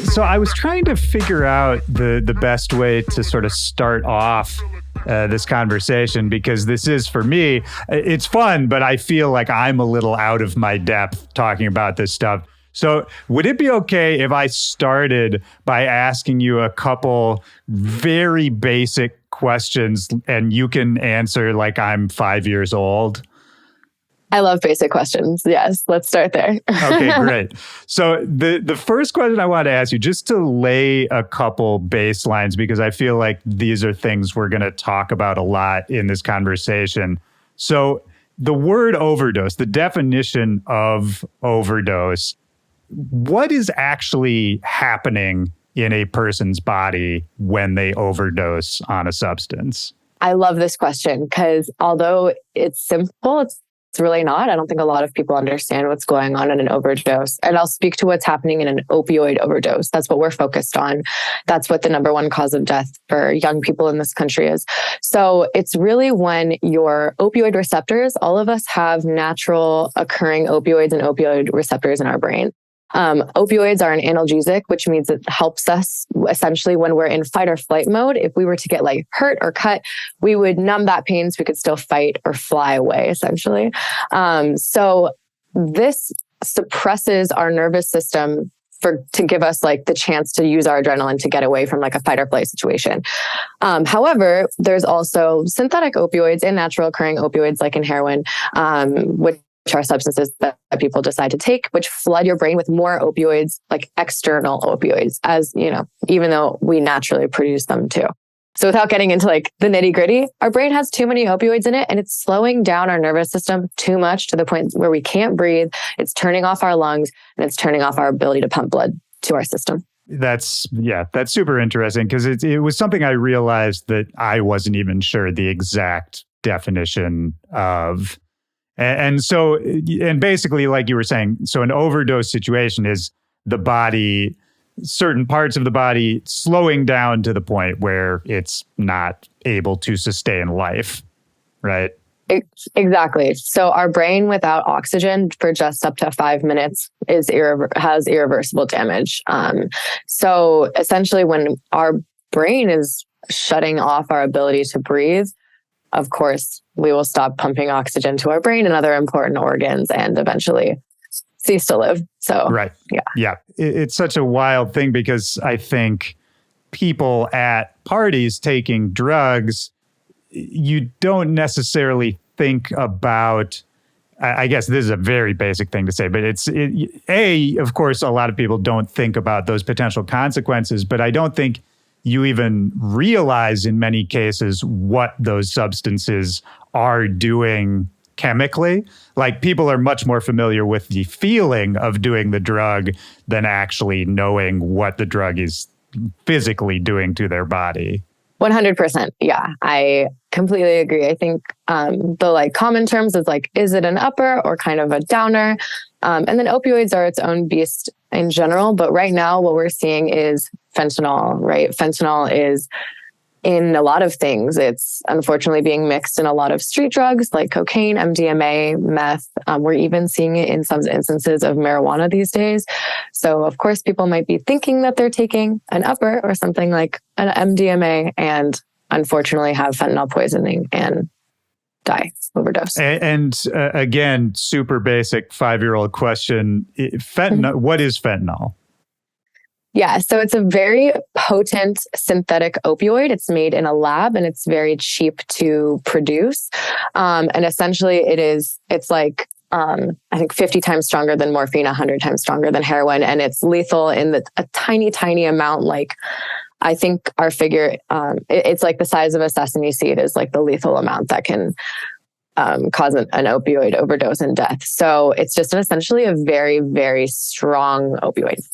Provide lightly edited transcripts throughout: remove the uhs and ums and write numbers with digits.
So I was trying to figure out the best way to sort of start off this conversation, because this is, for me, it's fun, but I feel like I'm a little out of my depth talking about this stuff. So would it be okay if I started by asking you a couple very basic questions and you can answer like I'm 5 years old? I love basic questions. Yes, let's start there. Okay, great. So the first question I want to ask you, just to lay a couple baselines, because I feel like these are things we're going to talk about a lot in this conversation. So the word overdose, the definition of overdose, what is actually happening in a person's body when they overdose on a substance? I love this question because although it's simple, it's really not. I don't think a lot of people understand what's going on in an overdose. And I'll speak to what's happening in an opioid overdose. That's what we're focused on. That's what the number one cause of death for young people in this country is. So it's really when your opioid receptors, all of us have natural occurring opioids and opioid receptors in our brain. Opioids are an analgesic, which means it helps us essentially when we're in fight or flight mode. If we were to get like hurt or cut, we would numb that pain so we could still fight or fly away, essentially. So this suppresses our nervous system to give us like the chance to use our adrenaline to get away from like a fight or flight situation. However, there's also synthetic opioids and natural occurring opioids like in heroin, which are substances that people decide to take, which flood your brain with more opioids, like external opioids, as you know, even though we naturally produce them too. So without getting into like the nitty gritty, our brain has too many opioids in it and it's slowing down our nervous system too much to the point where we can't breathe. It's turning off our lungs and it's turning off our ability to pump blood to our system. That's super interesting because it was something I realized that I wasn't even sure the exact definition of. And basically, like you were saying, so an overdose situation is the body, certain parts of the body slowing down to the point where it's not able to sustain life, right? Exactly. So our brain without oxygen for just up to 5 minutes has irreversible damage. So essentially when our brain is shutting off our ability to breathe, of course, we will stop pumping oxygen to our brain and other important organs and eventually cease to live. So, right. Yeah. It's such a wild thing because I think people at parties taking drugs, you don't necessarily think about, I guess this is a very basic thing to say, but of course, a lot of people don't think about those potential consequences, but I don't think you even realize in many cases what those substances are doing chemically. Like people are much more familiar with the feeling of doing the drug than actually knowing what the drug is physically doing to their body. 100%. Yeah, I completely agree. I think the like common terms is like, is it an upper or kind of a downer? And then opioids are its own beast in general. But right now what we're seeing is fentanyl, right? Fentanyl is in a lot of things. It's unfortunately being mixed in a lot of street drugs like cocaine, MDMA, meth. We're even seeing it in some instances of marijuana these days. So of course, people might be thinking that they're taking an upper or something like an MDMA and unfortunately have fentanyl poisoning and die, overdose. And again, super basic 5-year-old question. Fentanyl, what is fentanyl? Yeah, so it's a very potent synthetic opioid. It's made in a lab and it's very cheap to produce. And essentially it's like, I think 50 times stronger than morphine, 100 times stronger than heroin. And it's lethal in a tiny, tiny amount. Like I think our figure, it's like the size of a sesame seed is like the lethal amount that can cause an opioid overdose and death. So it's just essentially a very, very strong opioid.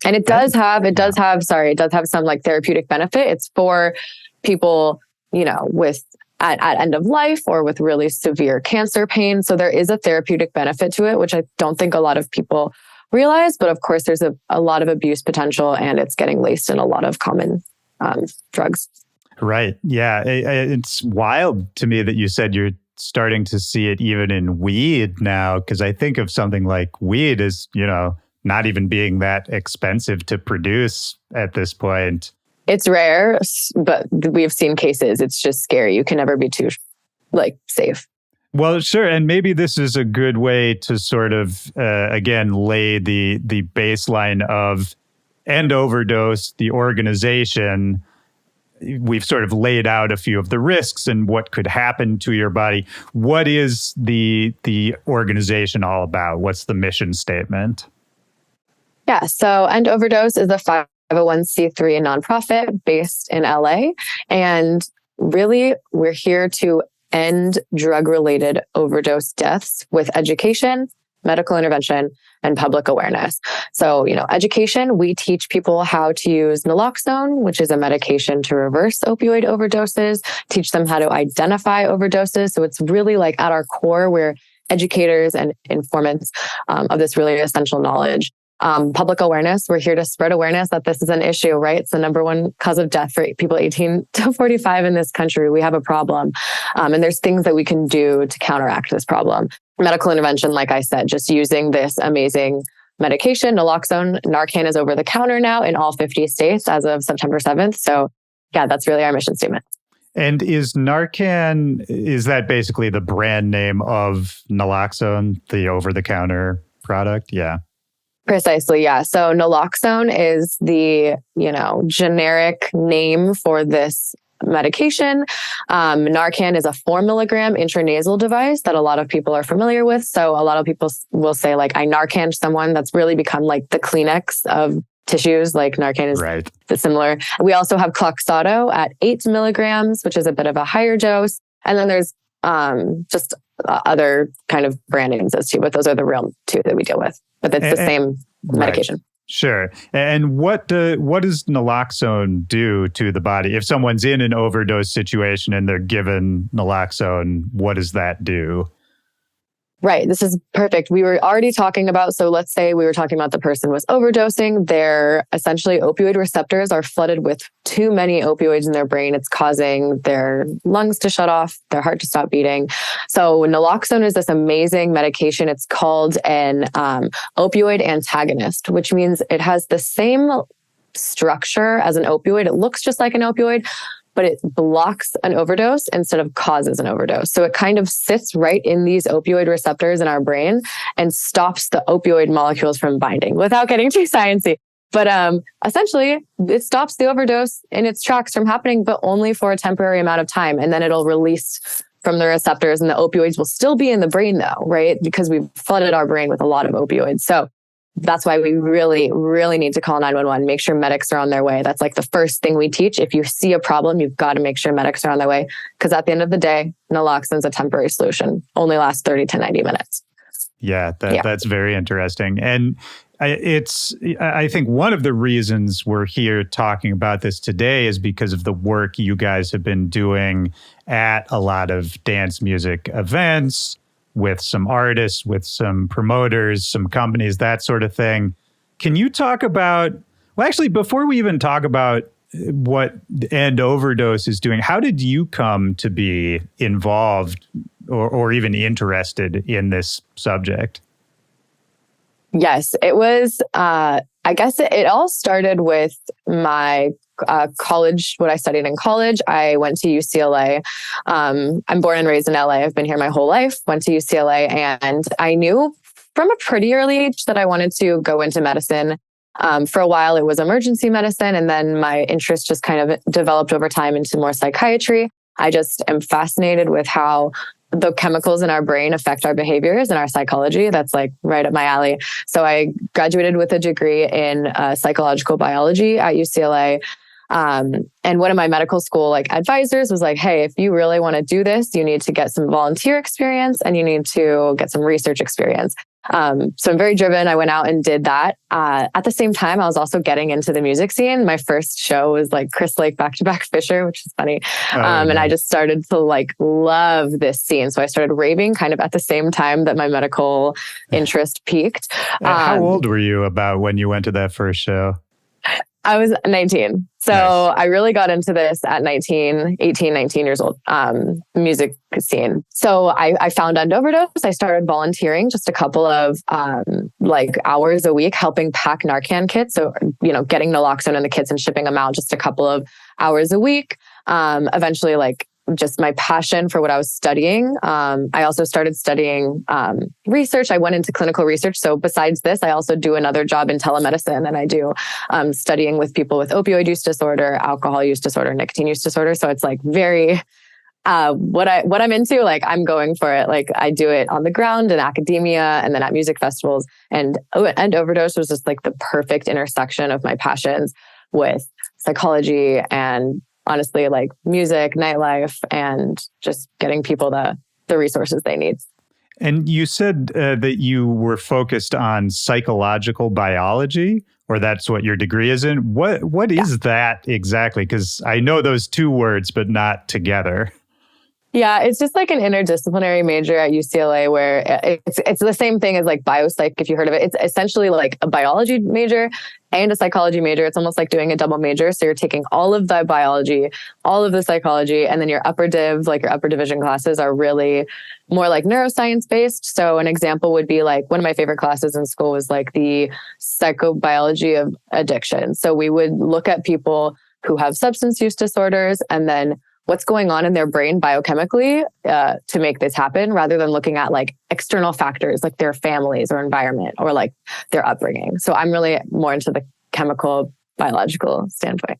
And it does have some like therapeutic benefit. It's for people, you know, with at end of life or with really severe cancer pain. So there is a therapeutic benefit to it, which I don't think a lot of people realize. But of course, there's a lot of abuse potential and it's getting laced in a lot of common drugs. Right. Yeah. It's wild to me that you said you're starting to see it even in weed now? Because I think of something like weed as, not even being that expensive to produce at this point. It's rare, but we've seen cases. It's just scary. You can never be too safe. Well, sure. And maybe this is a good way to sort of, again, lay the baseline of End Overdose, the organization. We've sort of laid out a few of the risks and what could happen to your body. What is the organization all about? What's the mission statement? Yeah, so End Overdose is a 501c3 nonprofit based in LA. And really, we're here to end drug-related overdose deaths with education, medical intervention, and public awareness. So, education, we teach people how to use naloxone, which is a medication to reverse opioid overdoses, teach them how to identify overdoses. So it's really at our core, we're educators and informants of this really essential knowledge. Public awareness, we're here to spread awareness that this is an issue, right? It's the number one cause of death for people 18 to 45 in this country. We have a problem. And there's things that we can do to counteract this problem. Medical intervention, like I said, just using this amazing medication, naloxone. Narcan is over the counter now in all 50 states as of September 7th. So yeah, that's really our mission statement. And is Narcan, is that basically the brand name of naloxone, the over-the-counter product? Yeah. Precisely, yeah. So naloxone is the, generic name for this medication. Narcan is a 4 milligram intranasal device that a lot of people are familiar with. So a lot of people will say I Narcan someone. That's really become the Kleenex of tissues. Narcan is right. Similar. We also have Kloxxado at 8 milligrams, which is a bit of a higher dose. And then there's just other kind of brand names as too, but those are the real two that we deal with. But it's the same medication. Right. Sure. And what does naloxone do to the body? If someone's in an overdose situation and they're given naloxone, what does that do? Right. This is perfect. We were already talking about, so let's say we were talking about the person was overdosing. Their essentially opioid receptors are flooded with too many opioids in their brain. It's causing their lungs to shut off, their heart to stop beating. So naloxone is this amazing medication. It's called an opioid antagonist, which means it has the same structure as an opioid. It looks just like an opioid, but it blocks an overdose instead of causes an overdose. So it kind of sits right in these opioid receptors in our brain and stops the opioid molecules from binding without getting too sciencey. But essentially, it stops the overdose in its tracks from happening, but only for a temporary amount of time. And then it'll release from the receptors and the opioids will still be in the brain though, right? Because we've flooded our brain with a lot of opioids. So that's why we really, really need to call 911, make sure medics are on their way. That's the first thing we teach. If you see a problem, you've got to make sure medics are on their way. Because at the end of the day, naloxone is a temporary solution. Only lasts 30 to 90 minutes. Yeah, that's very interesting. And I think one of the reasons we're here talking about this today is because of the work you guys have been doing at a lot of dance music events, with some artists, with some promoters, some companies, that sort of thing. Can you talk about, before we even talk about what End Overdose is doing, how did you come to be involved or even interested in this subject? Yes, it was, I guess it all started with my college, what I studied in college. I went to UCLA. I'm born and raised in LA. I've been here my whole life, went to UCLA, and I knew from a pretty early age that I wanted to go into medicine. For a while, it was emergency medicine. And then my interest just kind of developed over time into more psychiatry. I just am fascinated with how the chemicals in our brain affect our behaviors and our psychology. That's right up my alley. So I graduated with a degree in psychological biology at UCLA. And one of my medical school advisors was hey, if you really want to do this, you need to get some volunteer experience and you need to get some research experience. So I'm very driven. I went out and did that. At the same time, I was also getting into the music scene. My first show was Chris Lake back-to-back Fisher, which is funny. And I just started to love this scene. So I started raving kind of at the same time that my medical interest peaked. How old were you about when you went to that first show? I was 19. So Nice. I really got into this at 19 years old, music scene. So I found End Overdose. I started volunteering just a couple of hours a week, helping pack Narcan kits. So, getting naloxone in the kits and shipping them out just a couple of hours a week. Eventually, just my passion for what I was studying. I also started studying research. I went into clinical research. So besides this, I also do another job in telemedicine, and I do studying with people with opioid use disorder, alcohol use disorder, nicotine use disorder. So it's very what I'm into. I'm going for it. I do it on the ground in academia and then at music festivals. And End Overdose was just the perfect intersection of my passions with psychology and honestly, music, nightlife, and just getting people the resources they need. And you said that you were focused on psychological biology, or that's what your degree is in. What is that exactly? Because I know those two words, but not together. Yeah, it's just an interdisciplinary major at UCLA where it's the same thing as biopsych, if you heard of it. It's essentially a biology major and a psychology major. It's almost like doing a double major. So you're taking all of the biology, all of the psychology, and then your upper your upper division classes are really more neuroscience based. So an example would be one of my favorite classes in school was the psychobiology of addiction. So we would look at people who have substance use disorders and then what's going on in their brain biochemically to make this happen, rather than looking at external factors like their families or environment or their upbringing. So I'm really more into the chemical biological standpoint.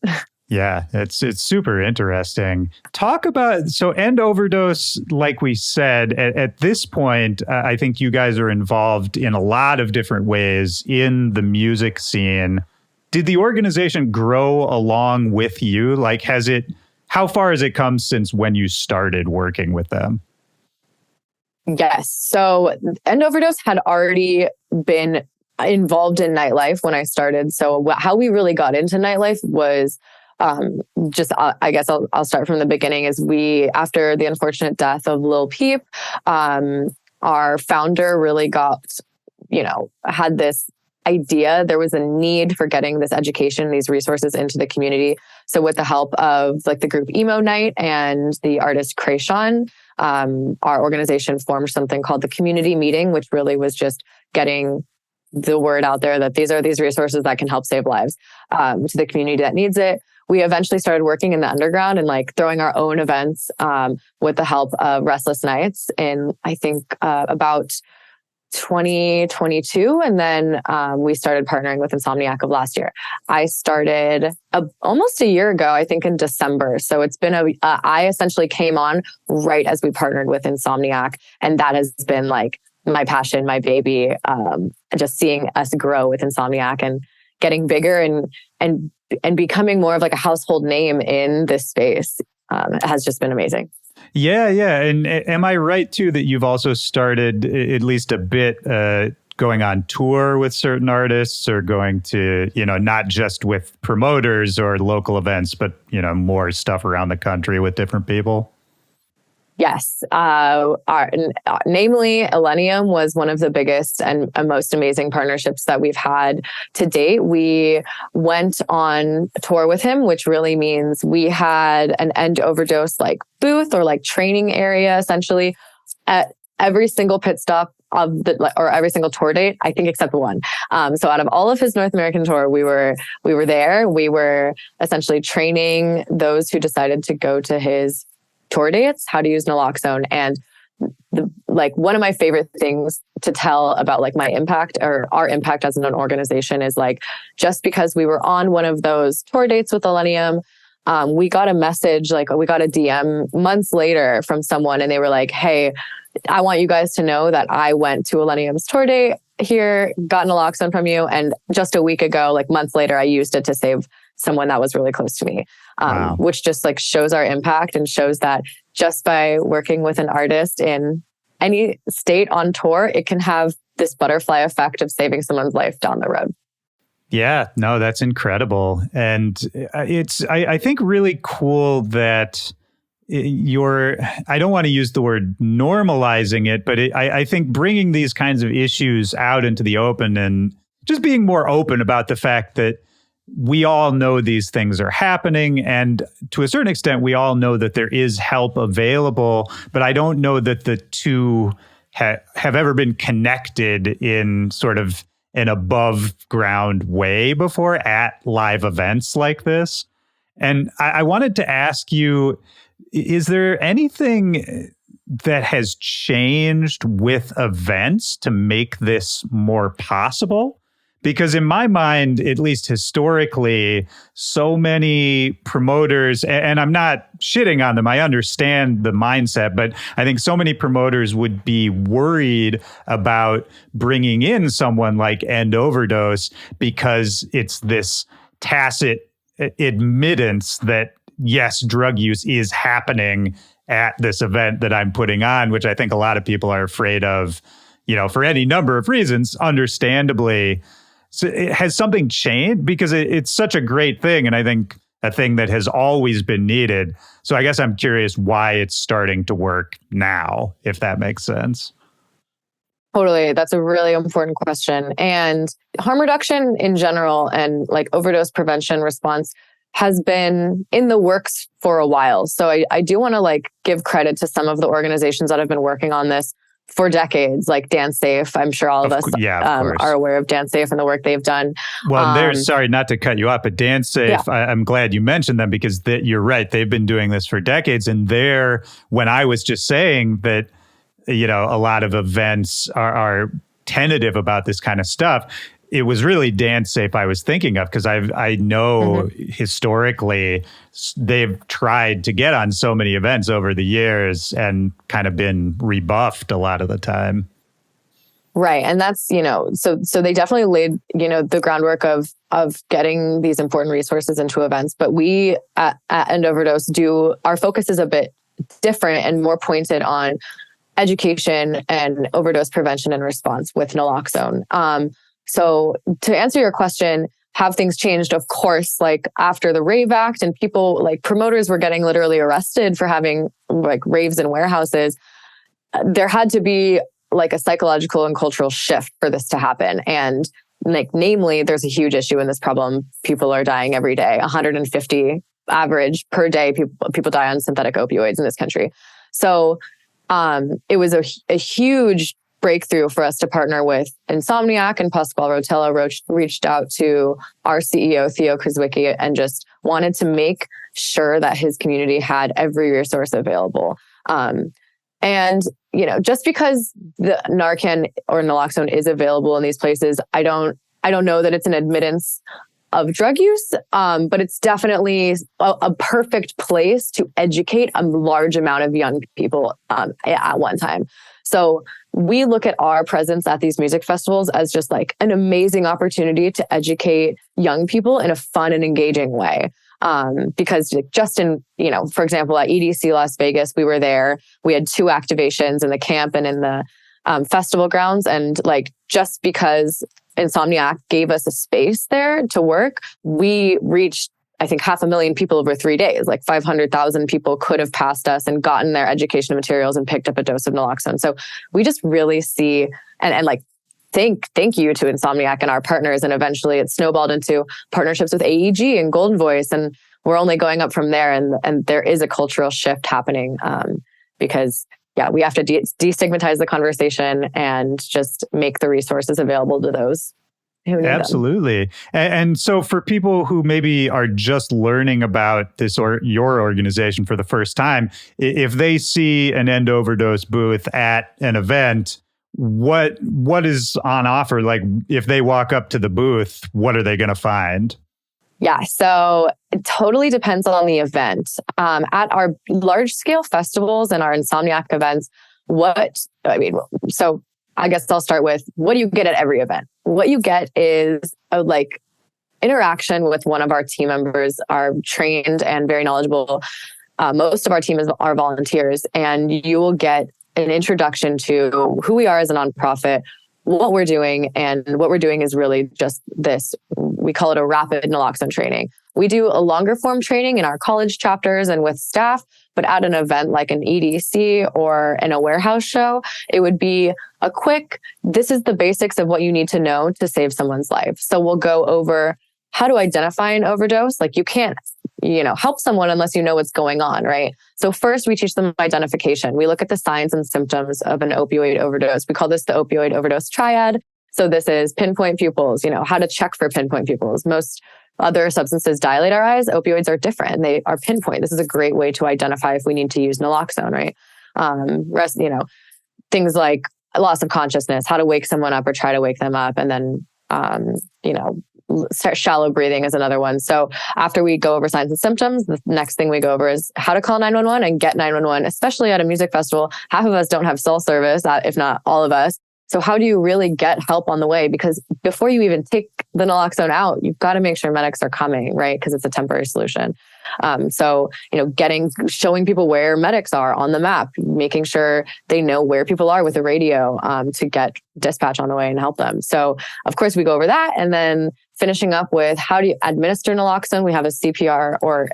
Yeah, it's super interesting. Talk about, so End Overdose, like we said, at this point, I think you guys are involved in a lot of different ways in the music scene. Did the organization grow along with you? How far has it come since when you started working with them? Yes. So End Overdose had already been involved in nightlife when I started. So how we really got into nightlife was I guess I'll start from the beginning. Is after the unfortunate death of Lil Peep, our founder really had this idea. There was a need for getting this education, these resources into the community. So with the help of the group Emo Night and the artist Krayshawn, our organization formed something called the Community Meeting, which really was just getting the word out there that these are these resources that can help save lives to the community that needs it. We eventually started working in the underground and throwing our own events with the help of Restless Nights in, I think, about 2022. And then we started partnering with Insomniac of last year. I started almost a year ago, I think in December. So it's been I essentially came on right as we partnered with Insomniac. And that has been my passion, my baby, just seeing us grow with Insomniac and getting bigger and becoming more of a household name in this space has just been amazing. Yeah. And am I right, too, that you've also started at least a bit going on tour with certain artists, or going to, not just with promoters or local events, but, more stuff around the country with different people? Yes. Namely, Illenium was one of the biggest and most amazing partnerships that we've had to date. We went on tour with him, which really means we had an End Overdose booth or training area essentially at every single pit stop or every single tour date, I think, except one. So out of all of his North American tour, we were there. We were essentially training those who decided to go to his tour dates, how to use naloxone. And one of my favorite things to tell about my impact or our impact as an organization is just because we were on one of those tour dates with Illenium, we got a message, we got a DM months later from someone, and they were like, "Hey, I want you guys to know that I went to Illenium's tour date here, got naloxone from you. And just a week ago, months later, I used it to save someone that was really close to me." Wow. Which just shows our impact and shows that just by working with an artist in any state on tour, it can have this butterfly effect of saving someone's life down the road. Yeah, no, that's incredible. And it's, I think, really cool that I don't want to use the word normalizing it, but I think bringing these kinds of issues out into the open and just being more open about the fact that we all know these things are happening. And to a certain extent, we all know that there is help available. But I don't know that the two have ever been connected in sort of an above ground way before at live events like this. And I wanted to ask you, is there anything that has changed with events to make this more possible? Because in my mind, at least historically, so many promoters, and I'm not shitting on them, I understand the mindset, but I think so many promoters would be worried about bringing in someone like End Overdose because it's this tacit admittance that, yes, drug use is happening at this event that I'm putting on, which I think a lot of people are afraid of, for any number of reasons, understandably. So has something changed? Because it's such a great thing, and I think a thing that has always been needed. So I guess I'm curious why it's starting to work now, if that makes sense. Totally. That's a really important question. And harm reduction in general and like overdose prevention response has been in the works for a while. So I do want to like give credit to some of the organizations that have been working on this for decades, like Dance Safe. I'm sure all of us are aware of Dance Safe and the work they've done. Well, sorry not to cut you off, but Dance Safe, yeah. I'm glad you mentioned them because you're right. They've been doing this for decades. And when I was just saying that, a lot of events are tentative about this kind of stuff, it was really Dance Safe I was thinking of because I know historically they've tried to get on so many events over the years and kind of been rebuffed a lot of the time. Right. And that's, so they definitely laid, the groundwork of getting these important resources into events. But we at End Overdose our focus is a bit different and more pointed on education and overdose prevention and response with naloxone. So to answer your question, have things changed? Of course, like after the Rave Act and people like promoters were getting literally arrested for having like raves in warehouses. There had to be like a psychological and cultural shift for this to happen. And like, namely, there's a huge issue in this problem. People are dying every day, 150 average per day. People die on synthetic opioids in this country. So it was a huge breakthrough for us to partner with Insomniac, and Pasquale Rotella reached out to our CEO, Theo Krzwicki, and just wanted to make sure that his community had every resource available. And, just because the Narcan or naloxone is available in these places, I don't know that it's an admittance of drug use, but it's definitely a perfect place to educate a large amount of young people at one time. So we look at our presence at these music festivals as just like an amazing opportunity to educate young people in a fun and engaging way. Because just in, for example, at EDC Las Vegas, we were there, we had 2 activations in the camp and in the festival grounds. And like, just because Insomniac gave us a space there to work, we reached, I think, 500,000 people over 3 days. Like 500,000 people could have passed us and gotten their education materials and picked up a dose of naloxone. So we just really see and like thank you to Insomniac and our partners. And eventually it snowballed into partnerships with AEG and Golden Voice. And we're only going up from there. And there is a cultural shift happening because we have to destigmatize the conversation and just make the resources available to those who need them. Absolutely. And so for people who maybe are just learning about this or your organization for the first time, if they see an End Overdose booth at an event, what is on offer? Like if they walk up to the booth, what are they going to find? Yeah, so it totally depends on the event. At our large scale festivals and our Insomniac events, so I guess I'll start with, what do you get at every event? What you get is a interaction with one of our team members, are trained and very knowledgeable. Most of our team are volunteers, and you will get an introduction to who we are as a nonprofit, what we're doing. And what we're doing is really just this. We call it a rapid naloxone training. We do a longer form training in our college chapters and with staff, but at an event like an EDC or in a warehouse show, it would be a quick, this is the basics of what you need to know to save someone's life. So we'll go over how to identify an overdose. Like you can't, help someone unless you know what's going on, right? So first we teach them identification. We look at the signs and symptoms of an opioid overdose. We call this the opioid overdose triad. So this is pinpoint pupils, how to check for pinpoint pupils. Most other substances dilate our eyes. Opioids are different. They are pinpoint. This is a great way to identify if we need to use naloxone, right? Things like loss of consciousness, how to wake someone up or try to wake them up. And then, shallow breathing is another one. So after we go over signs and symptoms, the next thing we go over is how to call 911 and get 911, especially at a music festival. Half of us don't have cell service, if not all of us. So how do you really get help on the way? Because before you even take the naloxone out, you've got to make sure medics are coming, right? Because it's a temporary solution. Showing people where medics are on the map, making sure they know where people are with a radio to get dispatch on the way and help them. So of course we go over that, and then finishing up with how do you administer naloxone? We have a CPR or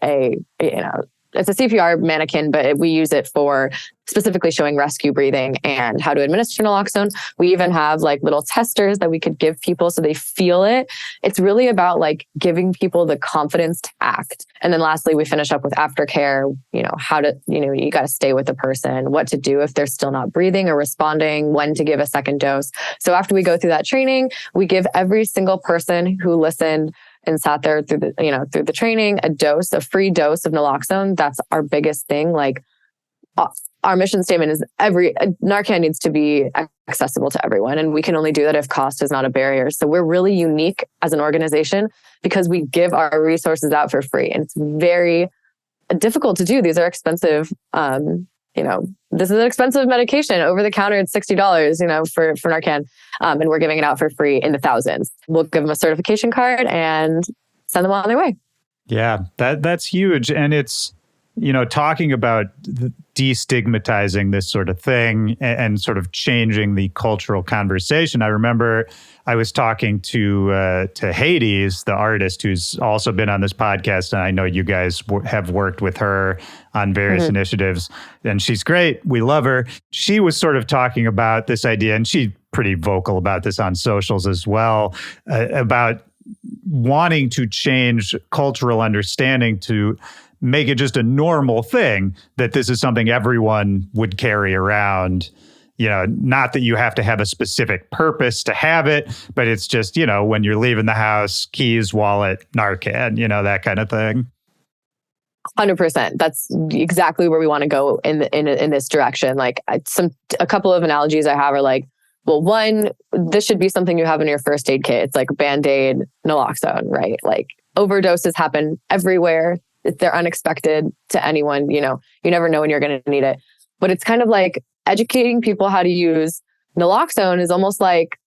it's a CPR mannequin, but we use it for specifically showing rescue breathing and how to administer naloxone. We even have like little testers that we could give people so they feel it. It's really about like giving people the confidence to act. And then lastly, we finish up with aftercare, how to, you got to stay with the person, what to do if they're still not breathing or responding, when to give a second dose. So after we go through that training, we give every single person who listened and sat there through the training, a free dose of naloxone. That's our biggest thing. Like our mission statement is Narcan needs to be accessible to everyone. And we can only do that if cost is not a barrier. So we're really unique as an organization because we give our resources out for free. And it's very difficult to do. These are expensive, this is an expensive medication. Over the counter, it's $60, for Narcan. And we're giving it out for free in the thousands. We'll give them a certification card and send them on their way. Yeah, that's huge. And it's, talking about destigmatizing this sort of thing and sort of changing the cultural conversation. I remember I was talking to Hades, the artist who's also been on this podcast, and I know you guys have worked with her on various initiatives, and she's great. We love her. She was sort of talking about this idea, and she's pretty vocal about this on socials as well, about wanting to change cultural understanding to make it just a normal thing that this is something everyone would carry around. Not that you have to have a specific purpose to have it, but it's just, when you're leaving the house, keys, wallet, Narcan, that kind of thing. 100%. That's exactly where we want to go in this direction. Like a couple of analogies I have are like, well, one, this should be something you have in your first aid kit. It's like Band-Aid, naloxone, right? Like overdoses happen everywhere. They're unexpected to anyone, you never know when you're going to need it. But it's kind of like educating people how to use naloxone is almost like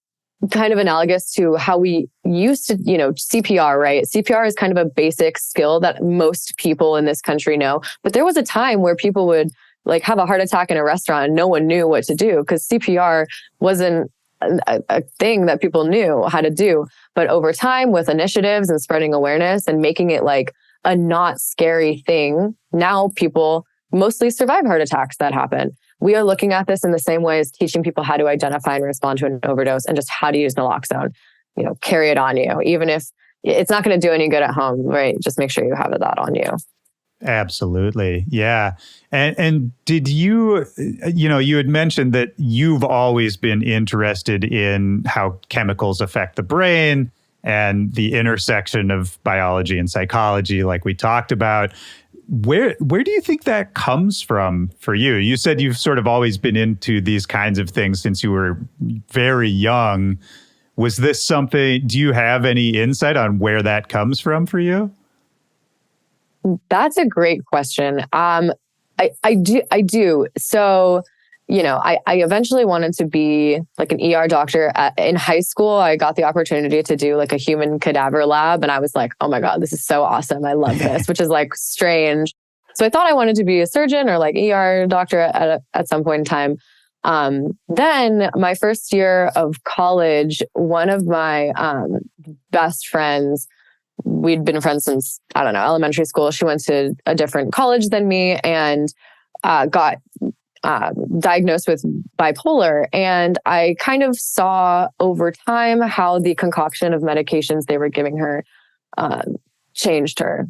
kind of analogous to how we used to, CPR, right? CPR is kind of a basic skill that most people in this country know. But there was a time where people would like have a heart attack in a restaurant and no one knew what to do because CPR wasn't a thing that people knew how to do. But over time, with initiatives and spreading awareness and making it like a not scary thing, now people mostly survive heart attacks that happen. We are looking at this in the same way as teaching people how to identify and respond to an overdose and just how to use naloxone. Carry it on you, even if it's not going to do any good at home, right? Just make sure you have that on you. Absolutely. Yeah. And did you had mentioned that you've always been interested in how chemicals affect the brain and the intersection of biology and psychology, like we talked about. Where do you think that comes from for you? You said you've sort of always been into these kinds of things since you were very young. Was this something, do you have any insight on where that comes from for you? That's a great question. I do. So, I eventually wanted to be like an ER doctor. In high school, I got the opportunity to do like a human cadaver lab. And I was like, oh my God, this is so awesome. I love this, which is like strange. So I thought I wanted to be a surgeon or like ER doctor at some point in time. Then my first year of college, one of my best friends, we'd been friends since, elementary school. She went to a different college than me and got diagnosed with bipolar. And I kind of saw over time how the concoction of medications they were giving her changed her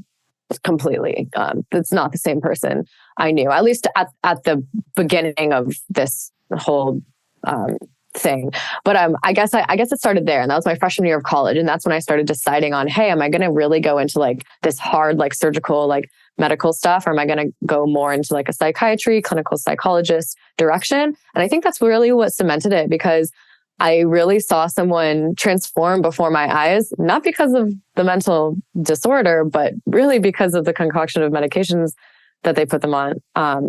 completely. It's not the same person I knew, at least at the beginning of this whole thing. But I guess it started there, and that was my freshman year of college, and that's when I started deciding on, hey, am I going to really go into like this hard like surgical like medical stuff, or am I going to go more into like a psychiatry, clinical psychologist direction? And I think that's really what cemented it, because I really saw someone transform before my eyes, not because of the mental disorder, but really because of the concoction of medications that they put them on.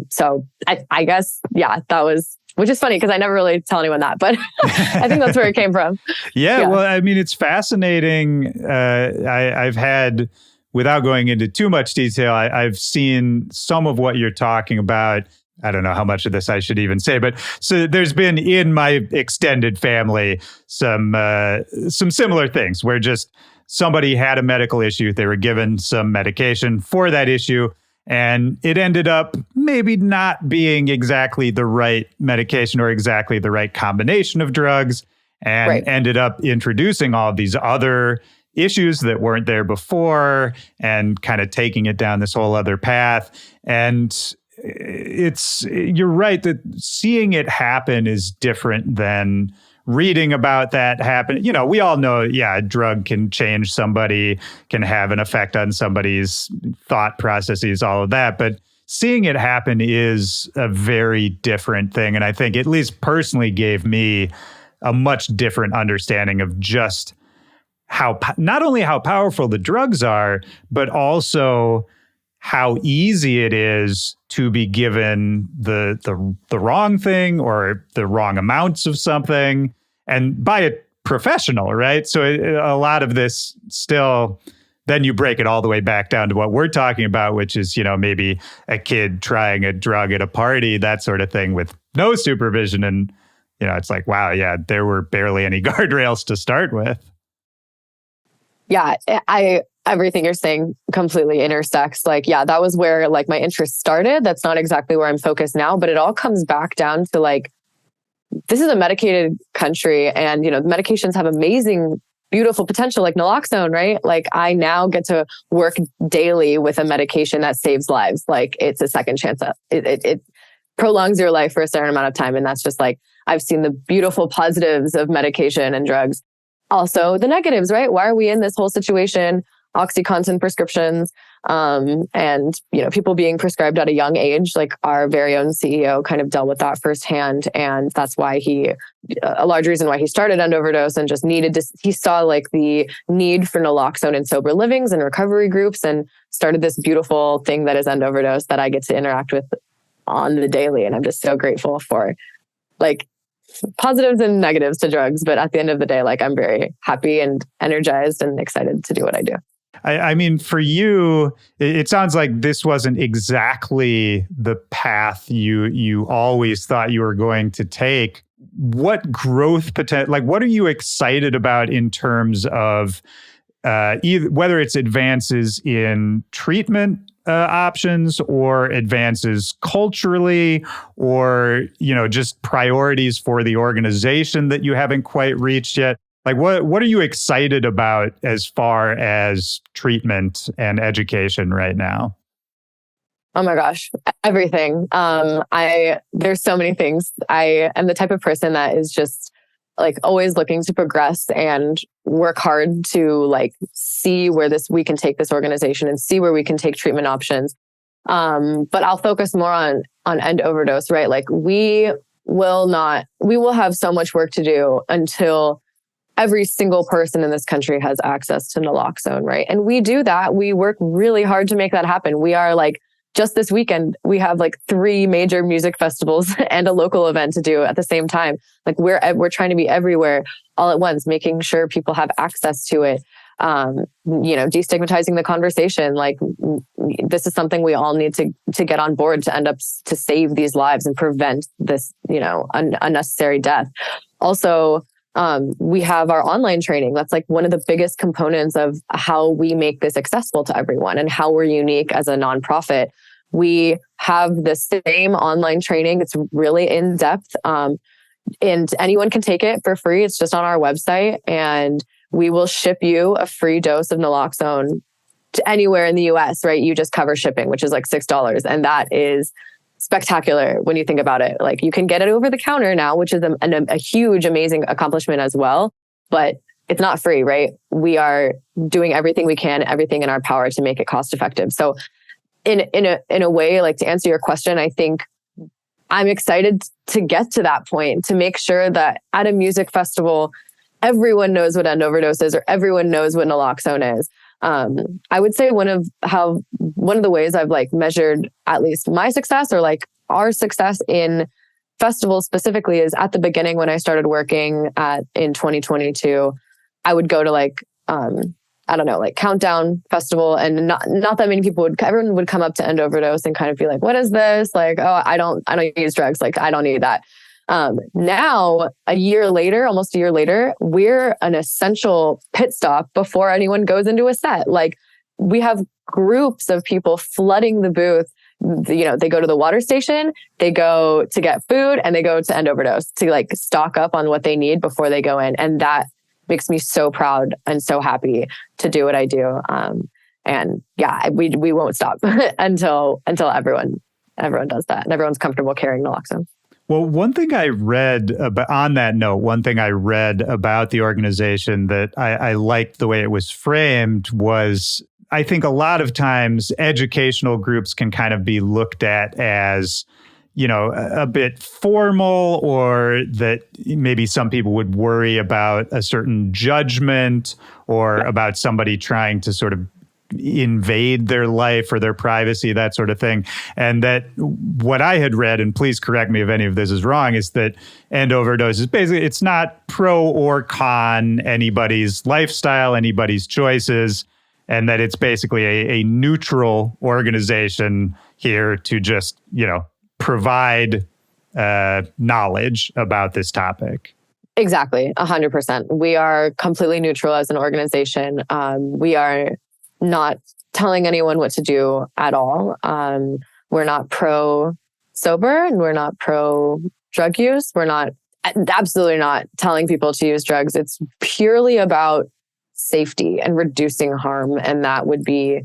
So I guess, yeah, that was, which is funny because I never really tell anyone that, but I think that's where it came from. Yeah, well, I mean, it's fascinating. I've had, without going into too much detail, I've seen some of what you're talking about. I don't know how much of this I should even say, but so there's been in my extended family some similar things where just somebody had a medical issue. They were given some medication for that issue, and it ended up maybe not being exactly the right medication or exactly the right combination of drugs, and ended up introducing all these other issues that weren't there before and kind of taking it down this whole other path. And you're right that seeing it happen is different than reading about that happen. You know, we all know, yeah, a drug can change somebody, can have an effect on somebody's thought processes, all of that. But seeing it happen is a very different thing. And I think at least personally gave me a much different understanding of just how, not only how powerful the drugs are, but also how easy it is to be given the wrong thing or the wrong amounts of something, and by a professional, right? So a lot of this still, then you break it all the way back down to what we're talking about, which is, you know, maybe a kid trying a drug at a party, that sort of thing with no supervision. And, you know, it's like, wow, yeah, there were barely any guardrails to start with. Yeah, everything you're saying completely intersects. Like, yeah, that was where like my interest started. That's not exactly where I'm focused now, but it all comes back down to like, this is a medicated country, and, you know, medications have amazing, beautiful potential, like naloxone, right? Like I now get to work daily with a medication that saves lives. Like it's a second chance. It prolongs your life for a certain amount of time. And that's just like, I've seen the beautiful positives of medication and drugs. Also the negatives, right? Why are we in this whole situation? OxyContin prescriptions, and, you know, people being prescribed at a young age. Like our very own CEO kind of dealt with that firsthand. And that's why a large reason why he started End Overdose, and just he saw like the need for naloxone in sober livings and recovery groups, and started this beautiful thing that is End Overdose that I get to interact with on the daily. And I'm just so grateful for like positives and negatives to drugs. But at the end of the day, like I'm very happy and energized and excited to do what I do. I mean, for you, it sounds like this wasn't exactly the path you always thought you were going to take. What growth potential, like what are you excited about in terms of whether it's advances in treatment options or advances culturally, or, you know, just priorities for the organization that you haven't quite reached yet? Like what are you excited about as far as treatment and education right now? Oh my gosh, everything. There's so many things. I am the type of person that is just like always looking to progress and work hard to like see where we can take this organization and see where we can take treatment options. But I'll focus more on End Overdose, right? Like we will have so much work to do until every single person in this country has access to naloxone, right? And we do that. We work really hard to make that happen. We are like, just this weekend, we have like 3 major music festivals and a local event to do at the same time. Like we're trying to be everywhere all at once, making sure people have access to it. You know, destigmatizing the conversation. Like this is something we all need to get on board to end up to save these lives and prevent this, you know, unnecessary death. Also, we have our online training. That's like one of the biggest components of how we make this accessible to everyone and how we're unique as a nonprofit. We have the same online training. It's really in depth. And anyone can take it for free. It's just on our website. And we will ship you a free dose of naloxone to anywhere in the US, right? You just cover shipping, which is like $6. And that is spectacular when you think about it. Like you can get it over the counter now, which is a huge, amazing accomplishment as well. But it's not free, right? We are doing everything we can, everything in our power to make it cost effective. So in a way, like to answer your question, I think I'm excited to get to that point, to make sure that at a music festival, everyone knows what End Overdose is, or everyone knows what naloxone is. I would say one of the ways I've like measured at least my success, or like our success in festivals specifically, is at the beginning when I started working in 2022, I would go to like, I don't know, like Countdown Festival, and not that many people everyone would come up to End Overdose and kind of be like, what is this? Like, oh, I don't use drugs. Like, I don't need that. Now, almost a year later, we're an essential pit stop before anyone goes into a set. Like, we have groups of people flooding the booth. You know, they go to the water station, they go to get food, and they go to End Overdose to like stock up on what they need before they go in. And that makes me so proud and so happy to do what I do. And yeah, we won't stop until everyone does that and everyone's comfortable carrying naloxone. Well, one thing I read about the organization that I liked the way it was framed was, I think a lot of times educational groups can kind of be looked at as, you know, a bit formal, or that maybe some people would worry about a certain judgment, or about somebody trying to sort of invade their life or their privacy, that sort of thing. And that what I had read, and please correct me if any of this is wrong, is that End Overdose is basically, it's not pro or con anybody's lifestyle, anybody's choices, and that it's basically a neutral organization here to just, you know, provide knowledge about this topic. Exactly, 100%. We are completely neutral as an organization. We are not telling anyone what to do at all. We're not pro sober, and we're not pro drug use. We're absolutely not telling people to use drugs. It's purely about safety and reducing harm. And that would be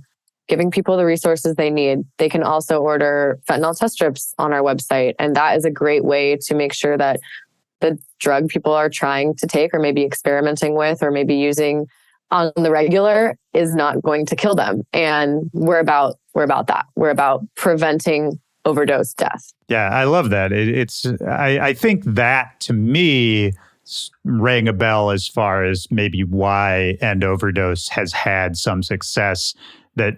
giving people the resources they need. They can also order fentanyl test strips on our website. And that is a great way to make sure that the drug people are trying to take, or maybe experimenting with, or maybe using on the regular, is not going to kill them. And we're about that. We're about preventing overdose death. Yeah, I love that. I think that to me rang a bell as far as maybe why End Overdose has had some success that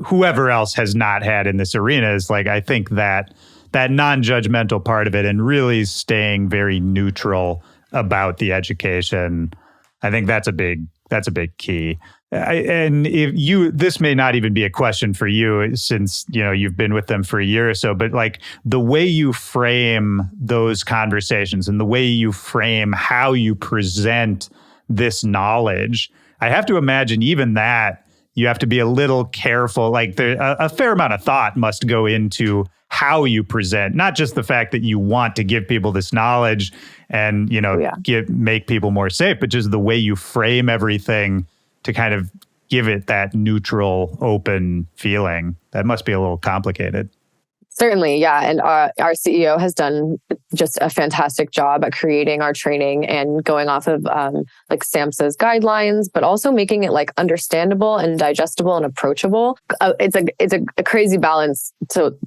whoever else has not had in this arena. Is like, I think that non-judgmental part of it, and really staying very neutral about the education, I think that's a big key. And this may not even be a question for you, since, you know, you've been with them for a year or so, but like the way you frame those conversations and the way you frame how you present this knowledge, I have to imagine even that you have to be a little careful. Like a fair amount of thought must go into how you present, not just the fact that you want to give people this knowledge and, you know, make people more safe, but just the way you frame everything to kind of give it that neutral, open feeling. That must be a little complicated. Certainly, yeah. And our CEO has done just a fantastic job at creating our training and going off of like SAMHSA's guidelines, but also making it like understandable and digestible and approachable. It's a crazy balance to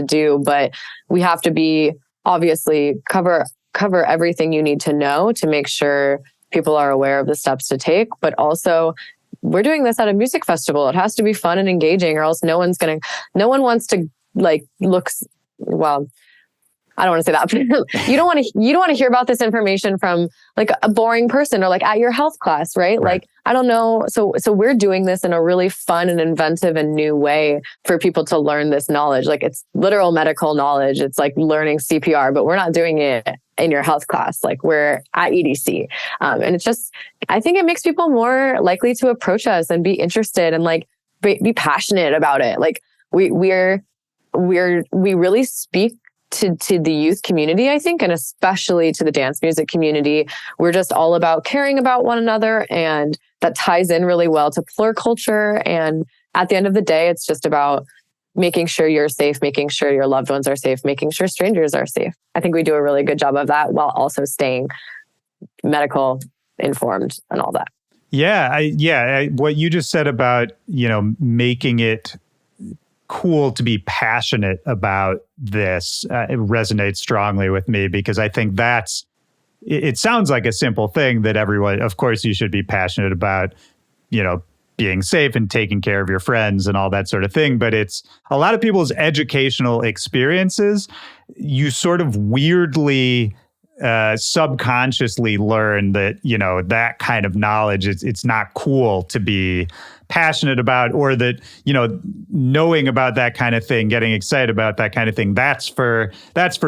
do, but we have to be obviously cover everything you need to know to make sure people are aware of the steps to take. But also, we're doing this at a music festival. It has to be fun and engaging, or else no one wants to like looks well. I don't want to say that. You don't want to hear about this information from like a boring person, or like at your health class, right? Like, I don't know. So we're doing this in a really fun and inventive and new way for people to learn this knowledge. Like, it's literal medical knowledge. It's like learning CPR, but we're not doing it in your health class. Like, we're at EDC. And it's just, I think it makes people more likely to approach us and be interested and like be passionate about it. Like we really speak to the youth community, I think, and especially to the dance music community. We're just all about caring about one another, and that ties in really well to plur culture. And at the end of the day, it's just about making sure you're safe, making sure your loved ones are safe, making sure strangers are safe. I think we do a really good job of that while also staying medical informed and all that. Yeah, what you just said about, making it cool to be passionate about this, it resonates strongly with me, because I think it sounds like a simple thing that everyone, of course, you should be passionate about, being safe and taking care of your friends and all that sort of thing. But it's a lot of people's educational experiences. You sort of weirdly, subconsciously learn that, that kind of knowledge, it's not cool to be passionate about, or that, knowing about that kind of thing, getting excited about that kind of thing, that's for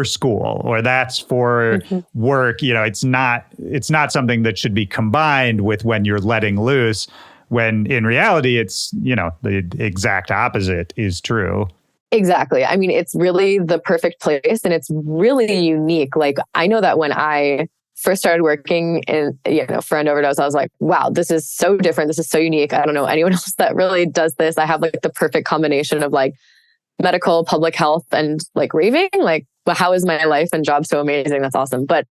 school, or that's for work. It's not something that should be combined with when you're letting loose, when in reality, it's, the exact opposite is true. Exactly. I mean, it's really the perfect place, and it's really unique. Like, I know that when I first started working in, for End Overdose, I was like, wow, this is so different. This is so unique. I don't know anyone else that really does this. I have like the perfect combination of like medical, public health, and like raving. Like, well, how is my life and job so amazing? That's awesome. But,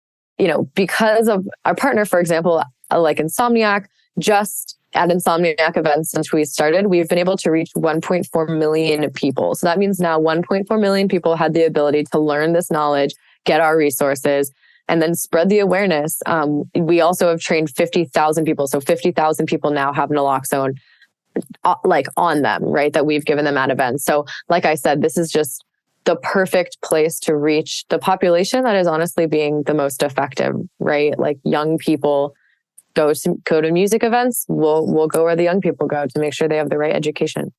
because of our partner, for example, like Insomniac, just at Insomniac events since we started, we've been able to reach 1.4 million people. So that means now 1.4 million people had the ability to learn this knowledge, get our resources, and then spread the awareness. We also have trained 50,000 people. So 50,000 people now have naloxone like on them, right? That we've given them at events. So like I said, this is just the perfect place to reach the population that is honestly being the most effective, right? Like young people go to music events. We'll go where the young people go to make sure they have the right education.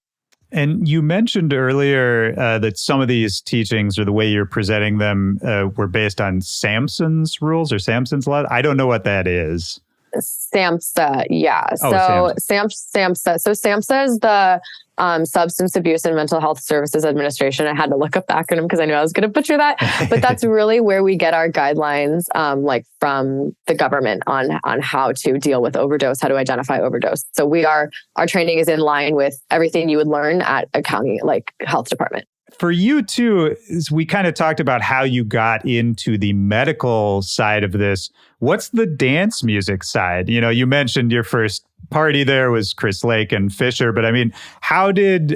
And you mentioned earlier that some of these teachings, or the way you're presenting them, were based on Samson's rules or Samson's law. I don't know what that is. SAMHSA, yeah. So SAMHSA. So SAMHSA is the Substance Abuse and Mental Health Services Administration. I had to look up the acronym because I knew I was going to butcher that. But that's really where we get our guidelines, like from the government on how to deal with overdose, how to identify overdose. So our training is in line with everything you would learn at a county like health department. For you too, we kind of talked about how you got into the medical side of this. What's the dance music side? You mentioned your first party there was Chris Lake and Fisher, but I mean, how did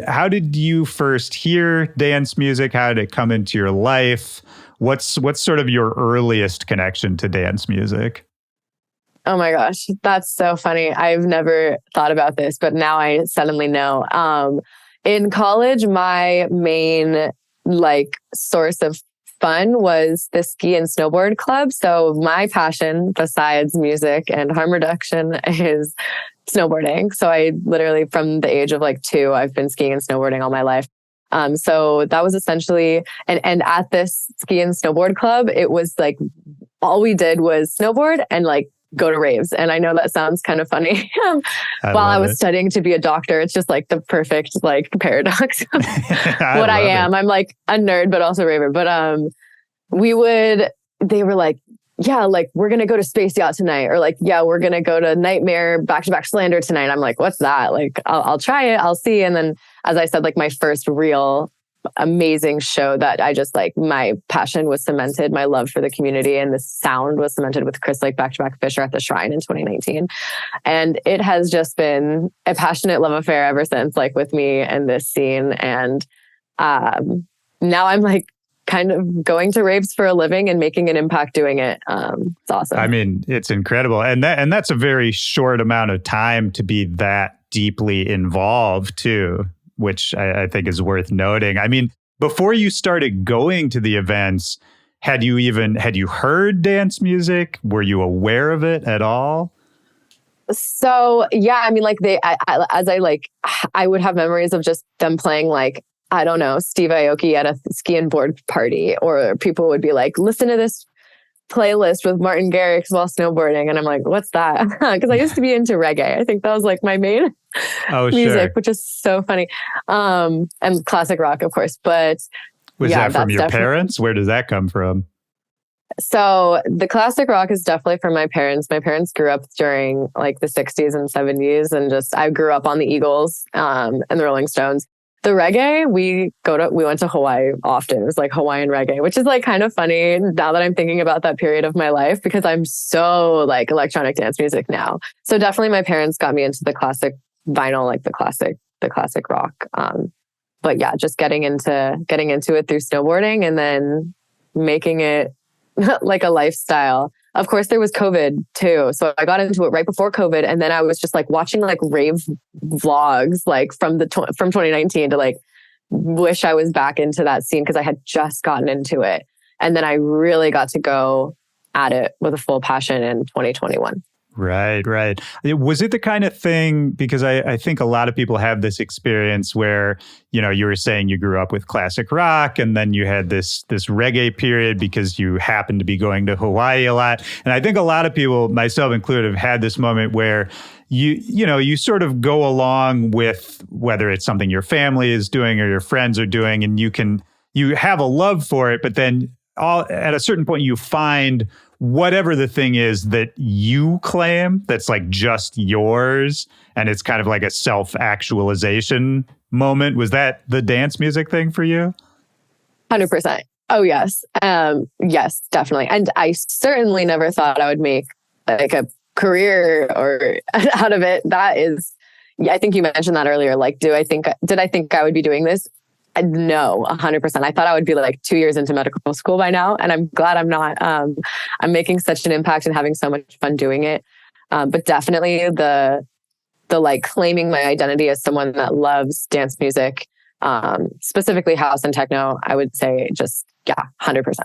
you first hear dance music? How did it come into your life? What's sort of your earliest connection to dance music? Oh my gosh, that's so funny. I've never thought about this, but now I suddenly know. In college, my main source of fun was the ski and snowboard club. So my passion, besides music and harm reduction, is snowboarding. So I literally, from the age of 2, I've been skiing and snowboarding all my life. So that was essentially, and at this ski and snowboard club, it was all we did was snowboard and go to raves. And I know that sounds kind of funny. While I was studying to be a doctor, it's just the perfect paradox of what I am. I'm a nerd, but also a raver. But they were yeah, we're going to go to Space Yacht tonight. Or yeah, we're going to go to Nightmare Back-to-Back Slander tonight. I'm what's that? I'll try it. I'll see. And then, as I said, my first real amazing show that I just my passion was cemented, my love for the community and the sound was cemented with Chris Lake Back-to-Back Fisher at the Shrine in 2019. And it has just been a passionate love affair ever since, with me and this scene. And now I'm kind of going to raves for a living and making an impact doing it. It's awesome. I mean, it's incredible. And that's a very short amount of time to be that deeply involved too, which I think is worth noting. I mean, before you started going to the events, had you heard dance music? Were you aware of it at all? So yeah, I mean, I would have memories of just them playing I don't know, Steve Aoki at a ski and board party, or people would be listen to this playlist with Martin Garrix while snowboarding. And I'm what's that? Because I used to be into reggae. I think that was my main music, sure. Which is so funny. And classic rock, of course. But Was Yeah, that from that's your definitely. parents? Where does that come from? So the classic rock is definitely from my parents. My parents grew up during like the 60s and 70s, and just I grew up on the Eagles and the Rolling Stones. The reggae, we went to Hawaii often. It was like Hawaiian reggae, which is like kind of funny now that I'm thinking about that period of my life, because I'm so like electronic dance music now. So definitely my parents got me into the classic vinyl, like the classic rock. But yeah, just getting into it through snowboarding and then making it like a lifestyle. Of course, there was COVID too. So I got into it right before COVID. And then I was just like watching like rave vlogs, like from 2019, to like wish I was back into that scene, because I had just gotten into it. And then I really got to go at it with a full passion in 2021. Right, right. Was it the kind of thing, because I think a lot of people have this experience where, you know, you were saying you grew up with classic rock and then you had this reggae period because you happened to be going to Hawaii a lot. And I think a lot of people, myself included, have had this moment where you sort of go along with whether it's something your family is doing or your friends are doing, and you have a love for it, but then at a certain point you find whatever the thing is that you claim that's like just yours, and it's kind of like a self-actualization moment. Was that the dance music thing for you? 100%. Oh, yes. Yes, definitely. And I certainly never thought I would make like a career or out of it. That is, I think you mentioned that earlier. Like, did I think I would be doing this? No, 100%. I thought I would be like 2 years into medical school by now, and I'm glad I'm not. I'm making such an impact and having so much fun doing it. But definitely the like claiming my identity as someone that loves dance music, specifically house and techno, I would say just, yeah, 100%.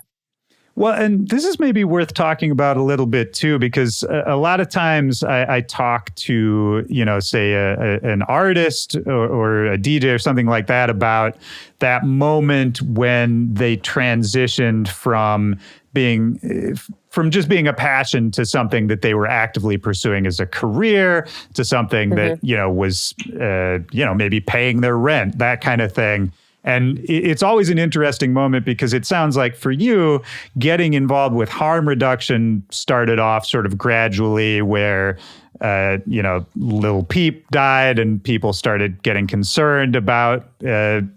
Well, and this is maybe worth talking about a little bit too, because a lot of times I talk to, say an artist or a DJ or something like that about that moment when they transitioned from just being a passion to something that they were actively pursuing as a career, to something that, was, maybe paying their rent, that kind of thing. And it's always an interesting moment, because it sounds like for you, getting involved with harm reduction started off sort of gradually, where, Lil Peep died and people started getting concerned about